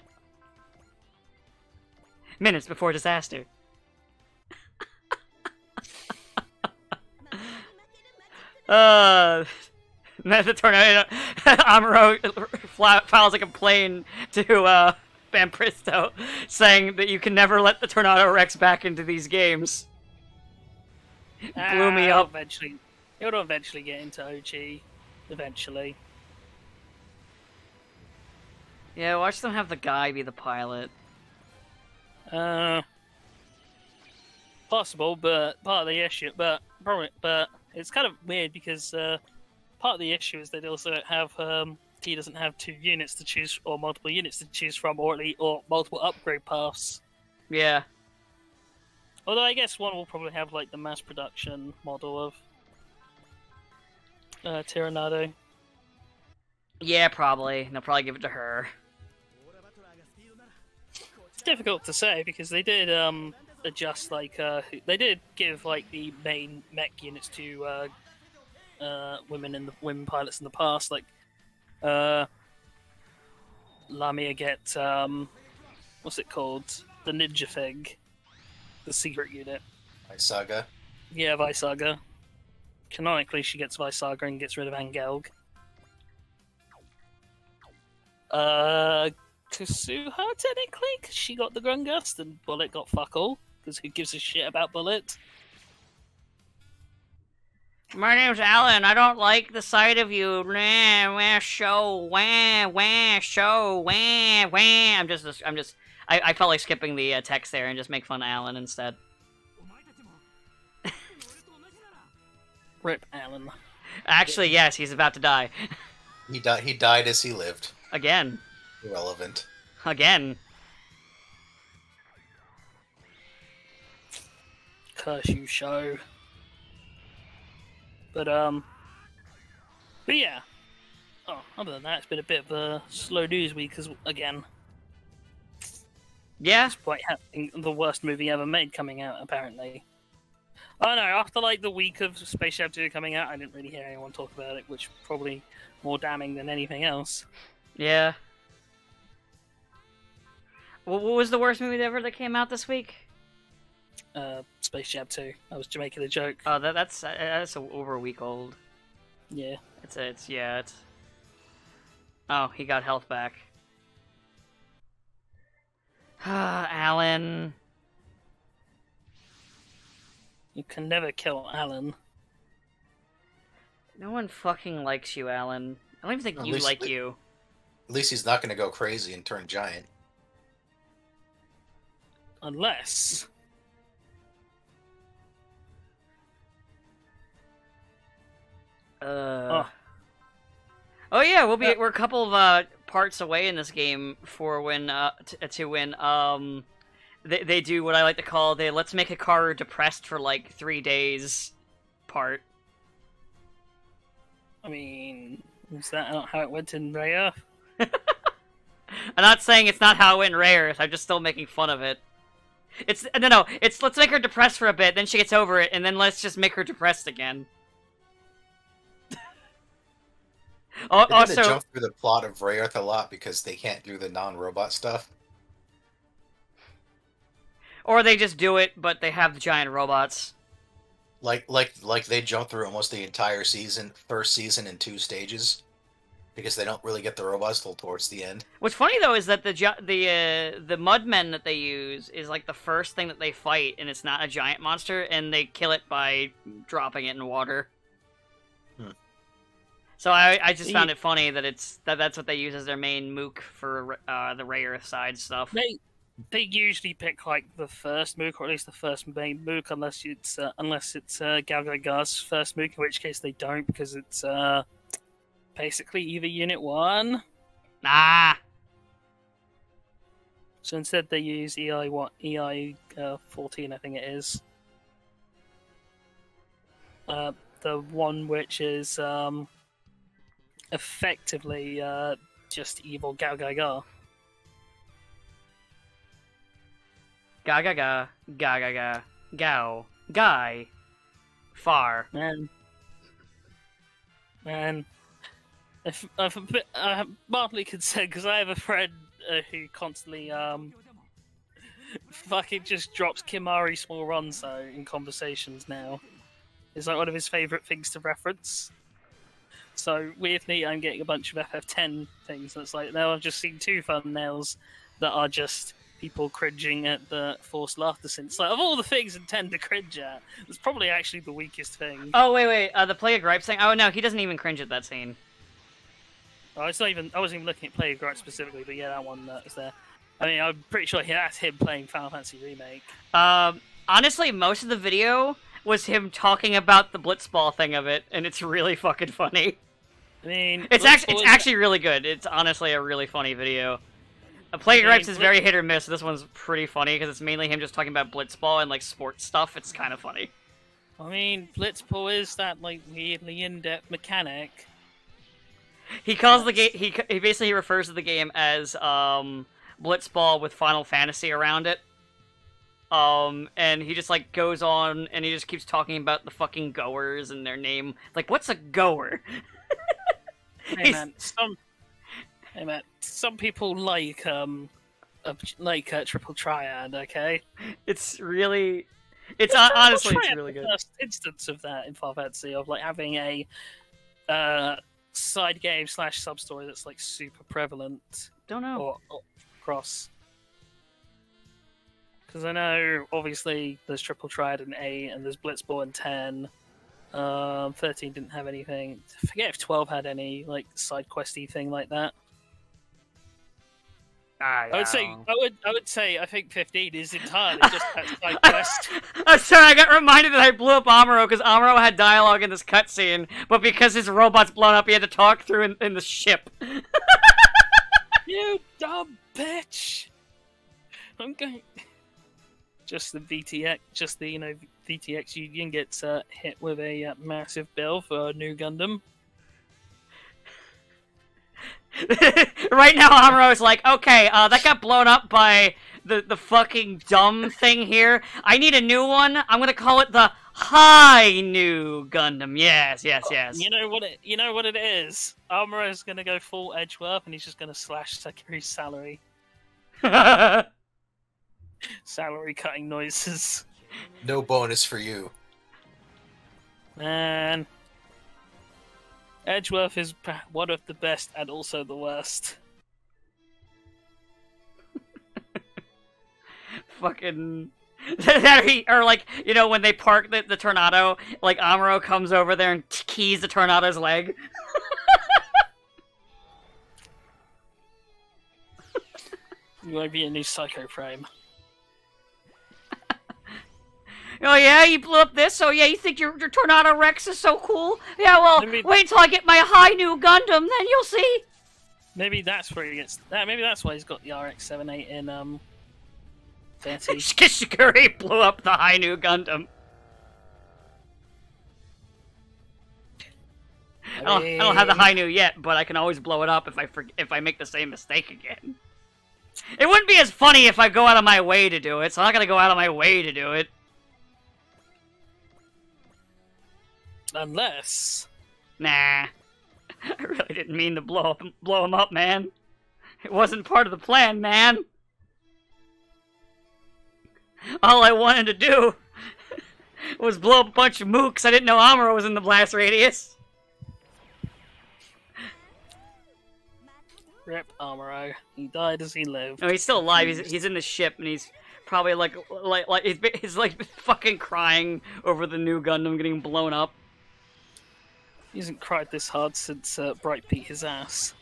Minutes before disaster. The tornado. Amuro files a complaint to Vampristo, saying that you can never let the Tornado Rex back into these games. Blew me up. Eventually, it'll eventually get into OG. Eventually. Yeah, watch them have the guy be the pilot. Possible, but part of the issue, but it's kind of weird because part of the issue is they also have he doesn't have 2 units to choose or multiple units to choose from, or multiple upgrade paths. Yeah. Although I guess one will probably have like the mass production model of Tyrannado. Yeah, probably. They'll probably give it to her. It's difficult to say because they did adjust like they did give like the main mech units to women pilots in the past, like Lamia get what's it called, the ninja thing, the secret unit. Visaga. Yeah, Visaga. Canonically, she gets Visaga and gets rid of Angelg. Kusuha, technically, because she got the Grungust, and Bullet got fuck all, because who gives a shit about Bullet? My name's Alan. I don't like the sight of you. Wah, wah, show, wah, wah, show, wah, wah. I felt like skipping the text there and just make fun of Alan instead. Rip Alan. Actually, yes, he's about to die. He died as he lived. Again. Irrelevant. Again. Curse you, show. But yeah. Oh, other than that, it's been a bit of a slow news week, again. Yeah. Despite having the worst movie ever made coming out, apparently. Oh no, after like the week of Space Jam 2 coming out, I didn't really hear anyone talk about it, which probably more damning than anything else. Yeah. What was the worst movie ever that came out this week? Space Jam 2. I was making a joke. Oh, that's over a week old. Yeah. It's. Oh, he got health back. Alan. You can never kill Alan. No one fucking likes you, Alan. I don't even think you like you. At least he's not going to go crazy and turn giant. Unless... Oh yeah, we're a couple of parts away in this game for when they do what I like to call the let's make a car depressed for like 3 days part. I mean, is that not how it went in Raya? I'm not saying it's not how it went in Rare. I'm just still making fun of it. It's let's make her depressed for a bit, then she gets over it, and then let's just make her depressed again. Also, jump through the plot of Rayearth a lot because they can't do the non-robot stuff. Or they just do it, but they have the giant robots. Like they jump through almost the entire first season in 2 stages, because they don't really get the robots till towards the end. What's funny though is that the Mudmen that they use is like the first thing that they fight, and it's not a giant monster, and they kill it by dropping it in water. So I just found it funny that that's what they use as their main mook for the Rayearth side stuff. They usually pick like the first mook, or at least the first main mook, unless it's Gal Gadot's first mook, in which case they don't, because it's basically either Unit 1. Nah. So instead they use EI 14, I think it is. The one which is effectively just evil Gao Ga Ga. Ga ga ga. Ga ga ga. Gao. Guy. Far. Man. I'm mildly concerned because I have a friend who constantly fucking just drops Kimari Smallronzo in conversations now. It's like one of his favourite things to reference. So weirdly, I'm getting a bunch of FF10 things, and it's like now I've just seen 2 thumbnails that are just people cringing at the forced laughter scene. It's like, of all the things intend to cringe at, it's probably actually the weakest thing. Oh wait, the Play of Gripes thing. Oh no, he doesn't even cringe at that scene. Oh, it's not even. I wasn't even looking at Play of Gripes specifically, but yeah, that one is there. I mean, I'm pretty sure that's him playing Final Fantasy Remake. Honestly, most of the video was him talking about the Blitzball thing of it, and it's really fucking funny. I mean, it's actually really good. It's honestly a really funny video. Play of Gripes is very hit or miss. This one's pretty funny because it's mainly him just talking about Blitzball and like sports stuff. It's kind of funny. I mean, Blitzball is that like weirdly in-depth mechanic. He calls the game. He basically refers to the game as Blitzball with Final Fantasy around it. And he just like goes on and he just keeps talking about the fucking goers and their name. Like, what's a goer? Hey man, some people like Triple Triad. Okay, it's really, honestly, it's really good. First instance of that in Final Fantasy of like having a side game / sub story that's like super prevalent. Don't know. Or cross. Because I know obviously there's Triple Triad in 8 and there's Blitzball in 10. 13 didn't have anything. I forget if 12 had any like side questy thing like that. I would say I think 15 is entirely just that side quest. I'm sorry, I got reminded that I blew up Amuro because Amuro had dialogue in this cutscene, but because his robot's blown up, he had to talk through in the ship. You dumb bitch! I'm going. Just the VTX, VTX Union gets hit with a massive bill for a new Gundam. Right now, Amuro's like, okay, that got blown up by the fucking dumb thing here. I need a new one. I'm gonna call it the High New Gundam. Yes. You know what it is. Amuro's gonna go full Edgeworth, and he's just gonna slash Sakuri's salary. Salary cutting noises. No bonus for you. Man. Edgeworth is one of the best and also the worst. Fucking... or like, you know, when they park the Tornado, like Amuro comes over there and keys the Tornado's leg. You might be a new Psycho Frame. Oh yeah, you blew up this? Oh yeah, you think your Tornado Rex is so cool? Yeah, well, wait until I get my High New Gundam, then you'll see. Maybe that's where he gets... maybe that's why he's got the RX-78 in, 30. Shikari blew up the High New Gundam. I don't have the High New yet, but I can always blow it up if I make the same mistake again. It wouldn't be as funny if I go out of my way to do it, so I'm not gonna go out of my way to do it. Unless... Nah. I really didn't mean to blow him up, man. It wasn't part of the plan, man. All I wanted to do was blow up a bunch of mooks. I didn't know Amuro was in the blast radius. Rip Amuro. He died as he lived. No, he's still alive. He's in the ship, and he's probably like he's like fucking crying over the new Gundam getting blown up. He hasn't cried this hard since Bright beat his ass.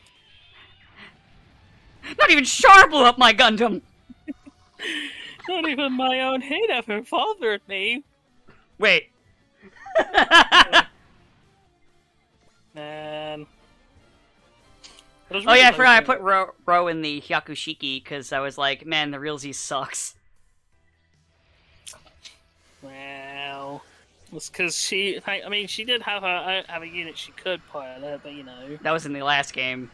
Not even Char blew up my Gundam! Not even my own hate ever bothered me! Wait. Man. was Oh really yeah, I close forgot I to put it. Ro in the Hyakushiki because I was like, man, the realsies sucks. Well, it's because she. I mean, she did have a unit she could pilot, but you know. That was in the last game.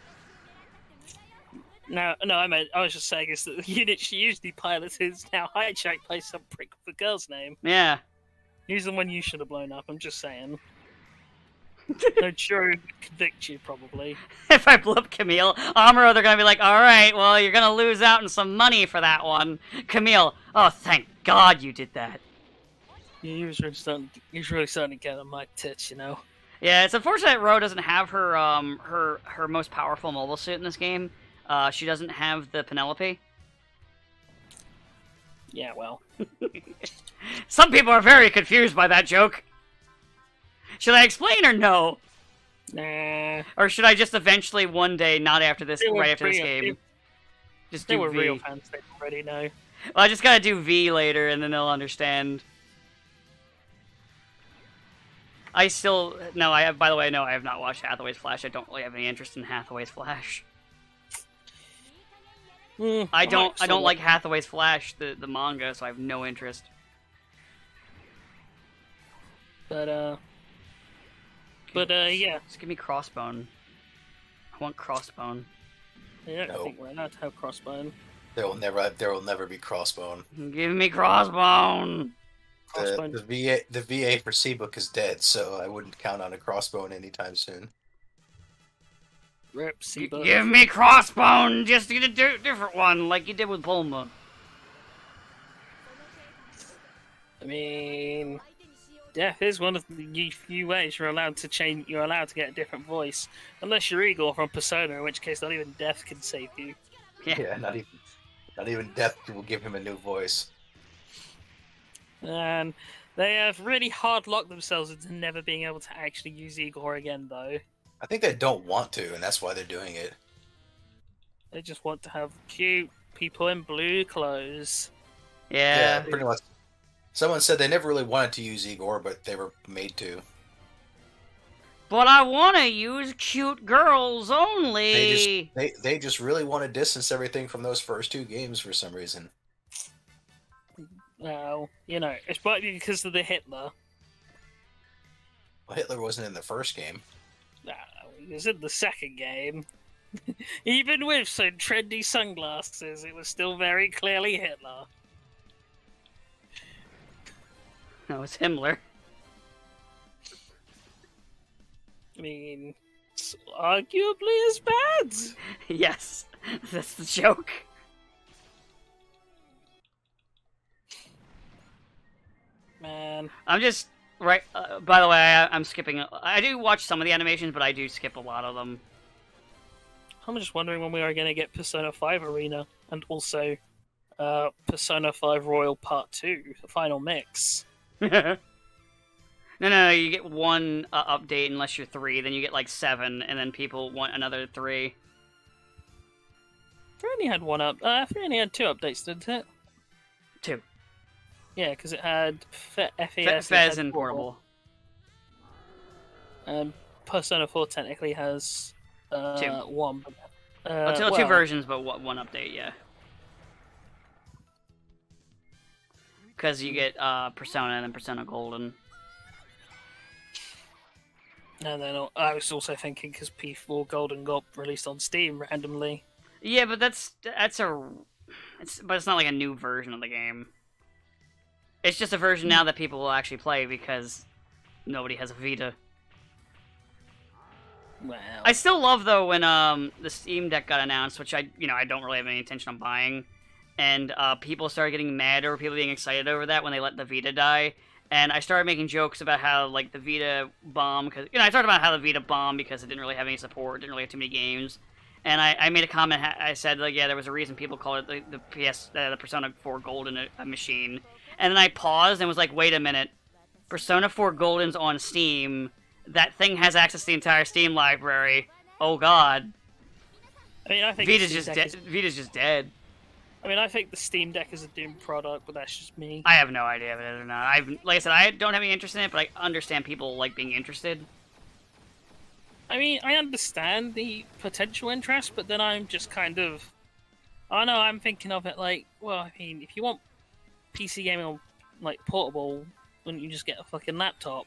No, I was just saying is that the unit she usually pilots is now hijacked by some prick with a girl's name. Yeah. He's the one you should have blown up. I'm just saying. No, sure, convict you probably. If I blew up Camille, Amuro, they're gonna be like, alright, well, you're gonna lose out on some money for that one. Camille, oh, thank God you did that. Yeah, he was really starting to get on my tits, you know. Yeah, it's unfortunate Ro doesn't have her, her most powerful mobile suit in this game. She doesn't have the Penelope. Yeah, well. Some people are very confused by that joke. Should I explain or no? Nah. Or should I just eventually one day, not after this, right after this game, just do They were V? real fans, they already know. Well, I just gotta do V later, and then they'll understand. I still no. I have. By the way, no. I have not watched Hathaway's Flash. I don't really have any interest in Hathaway's Flash. I don't like Hathaway's Flash, the manga, so I have no interest. But yeah. Just give me Crossbone. I want Crossbone. Yeah, No. I think we're allowed to have Crossbone. There will never be Crossbone. Give me Crossbone. Crossbone. The VA for Seabook is dead, so I wouldn't count on a Crossbone anytime soon. Rip, Seabook. Give me Crossbone. Just get a different one, like you did with Bulma. I mean, yeah, here's one of the few ways you're allowed to change. You're allowed to get a different voice, unless you're Igor from Persona, in which case not even death can save you. Yeah, not even death will give him a new voice. And they have really hard locked themselves into never being able to actually use Igor again, though. I think they don't want to, and that's why they're doing it. They just want to have cute people in blue clothes. Yeah. Pretty much. Someone said they never really wanted to use Igor, but they were made to. But I want to use cute girls only. They just really want to distance everything from those first two games for some reason. Well, you know, it's partly because of the Hitler. Well, Hitler wasn't in the first game. No, he was in the second game. Even with some trendy sunglasses, it was still very clearly Hitler. No, it's Himmler. I mean, it's arguably as bad. Yes, that's the joke. Man. I'm just right. By the way, I'm skipping. I do watch some of the animations, but I do skip a lot of them. I'm just wondering when we are going to get Persona 5 Arena and also Persona 5 Royal Part 2, the final mix. No, you get one update unless you're 3, then you get like 7, and then people want another 3. 3 only had 3 only had 2 updates, didn't it? 2. Yeah, because it had FES, Fez and Portable. And Persona 4 technically has 2. 1. Two versions, but one update, yeah. Because you get Persona and then Persona Golden. And then I was also thinking because P4 Golden got released on Steam randomly. Yeah, but but it's not like a new version of the game. It's just a version now that people will actually play because nobody has a Vita. Well, I still love though when the Steam Deck got announced, which I don't really have any intention on buying, and people started getting mad over people being excited over that when they let the Vita die. And I started making jokes about how, like, the Vita bombed, because, I talked about how the Vita bombed because it didn't really have any support, didn't really have too many games. And I made a comment, I said, like, yeah, there was a reason people called it the Persona 4 Golden a machine. And then I paused and was like, wait a minute, Persona 4 Golden's on Steam, that thing has access to the entire Steam library, oh god. I mean, I think Vita's just dead. I mean, I think the Steam Deck is a doomed product, but that's just me. I have no idea if it is or not. Like I said, I don't have any interest in it, but I understand people like being interested. I mean, I understand the potential interest, but then I'm just kind of... I know, I'm thinking of it like, well, I mean, if you want PC gaming on, like, portable, wouldn't you just get a fucking laptop?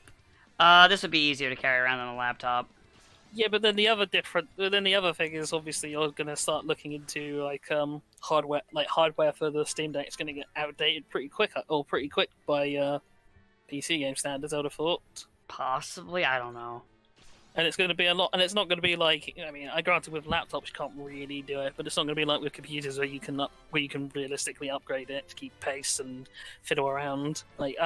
This would be easier to carry around on a laptop. Yeah, but then the other thing is obviously you're gonna start looking into hardware for the Steam Deck is gonna get outdated pretty quick by PC game standards. I would have thought. Possibly, I don't know. And it's going to be a lot, and it's not going to be like, I mean, I granted with laptops you can't really do it, but it's not going to be like with computers where you can realistically upgrade it to keep pace and fiddle around. Like,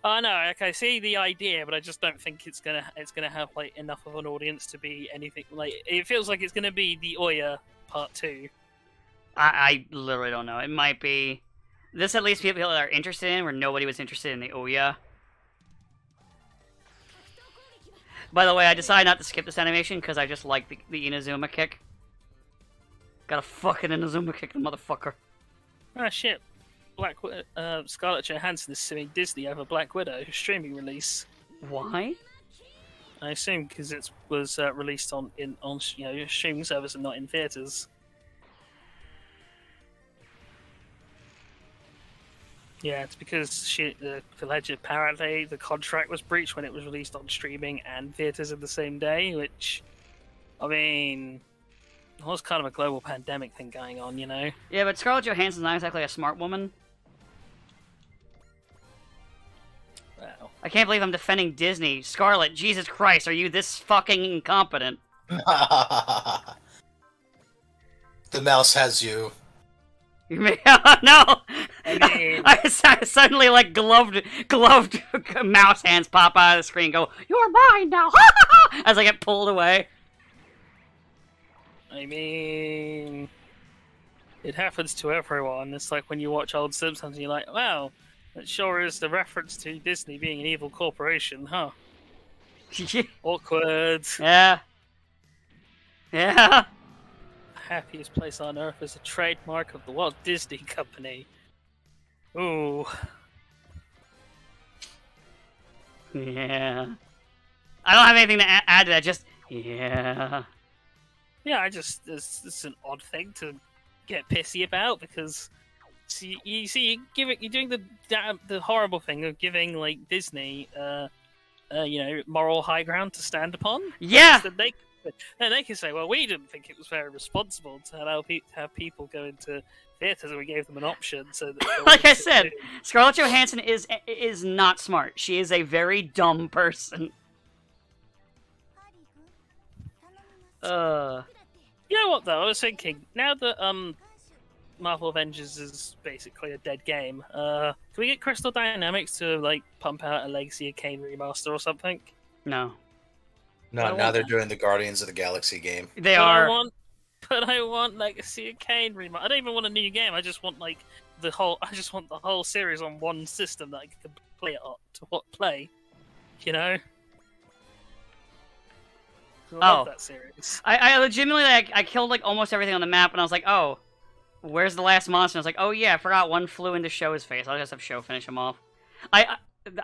I know, like, I see the idea, but I just don't think it's gonna have like enough of an audience to be anything like. It feels like it's going to be the Ouya Part 2. I literally don't know. It might be this at least people that are interested in, where nobody was interested in the Ouya. By the way, I decided not to skip this animation because I just like the Inazuma kick. Got a fucking Inazuma kick, the motherfucker. Ah, shit. Scarlett Johansson is suing Disney over Black Widow streaming release. Why? I assume because it was released on streaming service and not in theaters. Yeah, it's because apparently the contract was breached when it was released on streaming and theaters in the same day, which, I mean, was kind of a global pandemic thing going on, you know? Yeah, but Scarlett Johansson's not exactly a smart woman. Well, I can't believe I'm defending Disney. Scarlett, Jesus Christ, are you this fucking incompetent? The mouse has you. You may no. I mean, I suddenly like gloved mouse hands pop out of the screen. And go, you're mine now, as I get pulled away. I mean, it happens to everyone. It's like when you watch old Simpsons, and you're like, wow, that sure is the reference to Disney being an evil corporation, huh? Awkward. Yeah. Yeah. Happiest place on earth is a trademark of the Walt Disney Company. Ooh. Yeah. I don't have anything to add to that, just, yeah. Yeah, it's an odd thing to get pissy about because you're doing the horrible thing of giving like Disney moral high ground to stand upon. Yeah. Then they can say, well, we didn't think it was very responsible to have people go into theaters, and we gave them an option. So that like I said, Scarlett Johansson is not smart. She is a very dumb person. You know what though? I was thinking now that Marvel Avengers is basically a dead game. Can we get Crystal Dynamics to like pump out a Legacy of Kain remaster or something? No. No, now they're doing the Guardians of the Galaxy game. They are. But I want Legacy of Kain remaster. I don't even want a new game. I just want the whole series on one system that I can play it on play. You know. I love that series. I legitimately I killed like almost everything on the map, and I was like, oh, where's the last monster? And I was like, oh yeah, I forgot one flew into Sho's face. I'll just have Sho finish him off. I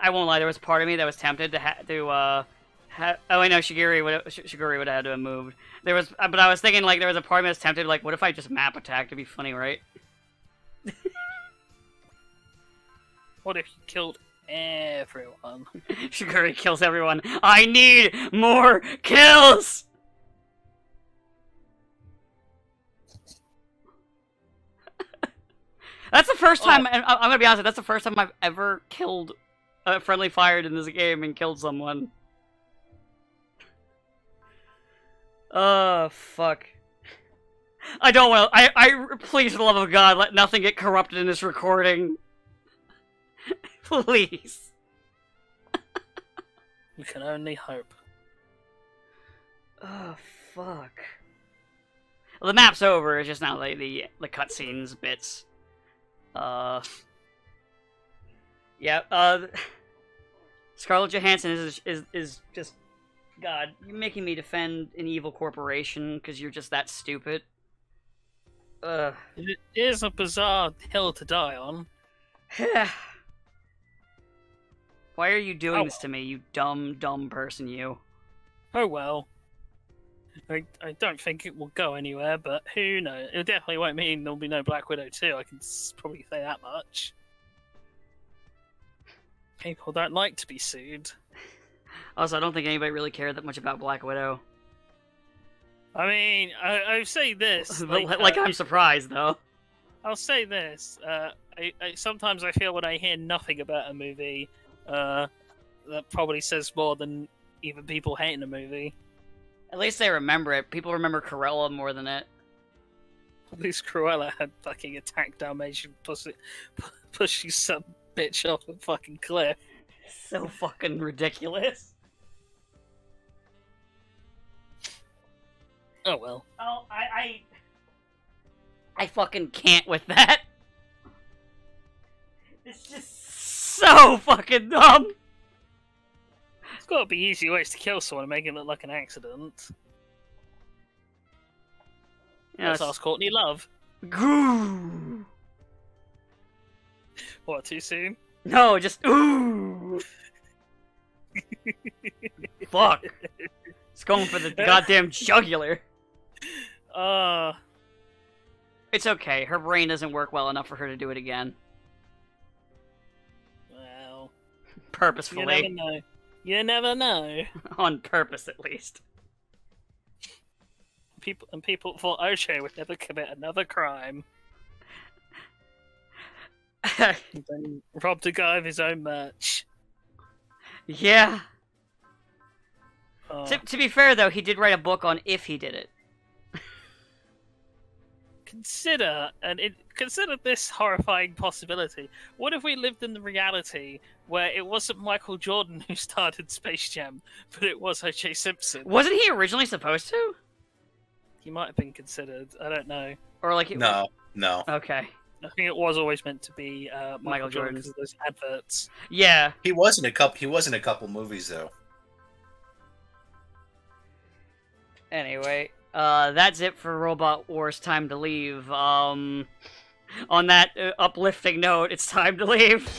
won't lie. There was part of me that was tempted to oh wait, no, Shiguri would have had to have moved. But I was thinking like there was a part of me that was tempted like, what if I just map attacked? It'd be funny, right? What if you killed everyone? Shiguri kills everyone. I need more kills. That's the first time. I'm gonna be honest. That's the first time I've ever killed friendly fired in this game and killed someone. Oh, fuck. I don't want to... I please, for the love of God, let nothing get corrupted in this recording. Please. We can only hope. Oh, fuck. Well, the map's over, it's just now the cutscenes bits. Yeah, Scarlett Johansson is just... God, you're making me defend an evil corporation because you're just that stupid. It is a bizarre hill to die on. Why are you doing this to me, you dumb person, you? Oh well. I don't think it will go anywhere, but who knows? It definitely won't mean there'll be no Black Widow 2, I can probably say that much. People don't like to be sued. Also, I don't think anybody really cared that much about Black Widow. I mean, I say this... I'm surprised, though. I'll say this. Sometimes I feel when I hear nothing about a movie, that probably says more than even people hating a movie. At least they remember it. People remember Cruella more than it. At least Cruella had fucking attacked Dalmatian pushing some bitch off a fucking cliff. So fucking ridiculous. Oh well. Oh, I fucking can't with that. It's just so fucking dumb. There's gotta be easy ways to kill someone and make it look like an accident. Yes. Let's ask Courtney Love. Goo. What, too soon? No, just ooh. Fuck. It's going for the goddamn jugular. It's okay. Her brain doesn't work well enough for her to do it again. Well... Purposefully. You never know. You never know. On purpose, at least. People thought O'Shea would never commit another crime. And then robbed a guy of his own merch. Yeah. To be fair, though, he did write a book on if he did it. Consider this horrifying possibility. What if we lived in the reality where it wasn't Michael Jordan who started Space Jam, but it was O.J. Simpson? Wasn't he originally supposed to? He might have been considered. I don't know. Or like it No. Okay. I think it was always meant to be Michael Jordan Jordan. because of those adverts. Yeah. He was in a couple movies though. Anyway, that's it for Robot Wars Time to Leave. On that uplifting note, it's time to leave.